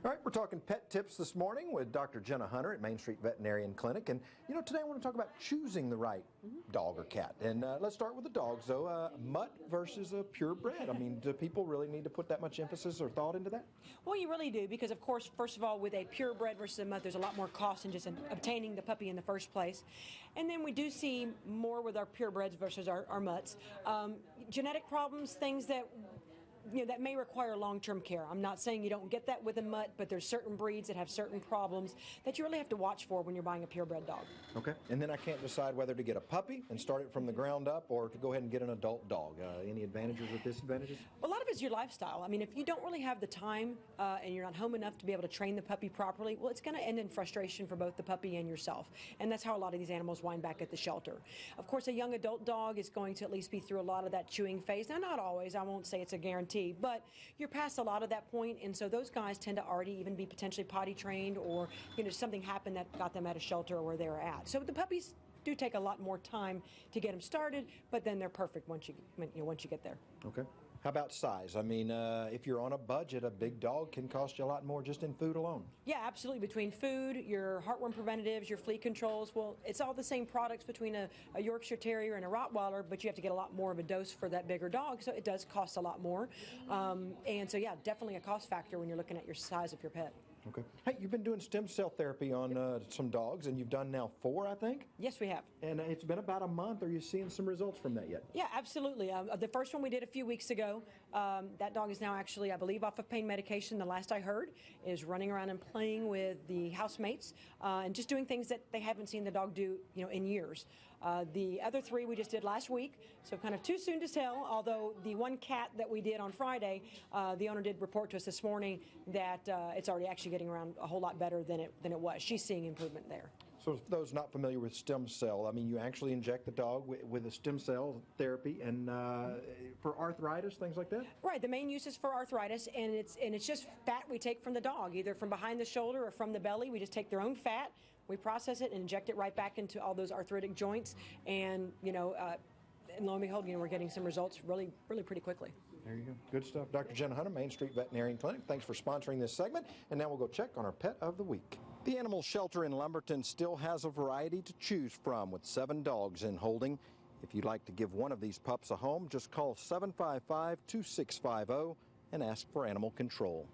All right, we're talking pet tips this morning with Dr. Jenna Hunter at Main Street Veterinarian Clinic. And, today I want to talk about choosing the right dog or cat. And let's start with the dogs, though. Mutt versus a purebred. I mean, do people really need to put that much emphasis or thought into that? Well, you really do, because, of course, first of all, with a purebred versus a mutt, there's a lot more cost in just obtaining the puppy in the first place. And then we do see more with our purebreds versus our mutts. Genetic problems, things that that may require long-term care. I'm not saying you don't get that with a mutt, but there's certain breeds that have certain problems that you really have to watch for when you're buying a purebred dog. Okay. And then I can't decide whether to get a puppy and start it from the ground up or to go ahead and get an adult dog. Any advantages or disadvantages? A lot of it's your lifestyle. I mean, if you don't really have the time and you're not home enough to be able to train the puppy properly, well, it's going to end in frustration for both the puppy and yourself. And that's how a lot of these animals wind back at the shelter. Of course, a young adult dog is going to at least be through a lot of that chewing phase. Now, not always. I won't say it's a guarantee. But you're past a lot of that point, and so those guys tend to already even be potentially potty trained, or something happened that got them at a shelter or where they were at. So the puppies do take a lot more time to get them started, but then they're perfect once you get there. Okay. How about size? I mean, if you're on a budget, a big dog can cost you a lot more just in food alone. Yeah, absolutely. Between food, your heartworm preventatives, your flea controls, well, it's all the same products between a Yorkshire Terrier and a Rottweiler, but you have to get a lot more of a dose for that bigger dog, so it does cost a lot more. And so, yeah, definitely a cost factor when you're looking at your size of your pet. Okay. Hey, you've been doing stem cell therapy on some dogs, and you've done now 4, I think? Yes, we have. And it's been about a month. Are you seeing some results from that yet? Yeah, absolutely. The first one we did a few weeks ago. That dog is now actually, I believe, off of pain medication. The last I heard is running around and playing with the housemates and just doing things that they haven't seen the dog do, in years. The other 3 we just did last week, so kind of too soon to tell, although the one cat that we did on Friday, the owner did report to us this morning that it's already actually getting around a whole lot better than it was. She's seeing improvement there. So for those not familiar with stem cell, I mean, you actually inject the dog with a stem cell therapy and for arthritis, things like that? Right. The main use is for arthritis, and it's just fat we take from the dog, either from behind the shoulder or from the belly. We just take their own fat, we process it and inject it right back into all those arthritic joints, and and lo and behold, we're getting some results really pretty quickly. There you go. Good stuff. Dr. Jenna Hunter, Main Street Veterinarian Clinic. Thanks for sponsoring this segment. And now we'll go check on our pet of the week. The animal shelter in Lumberton still has a variety to choose from with 7 dogs in holding. If you'd like to give one of these pups a home, just call 755-2650 and ask for animal control.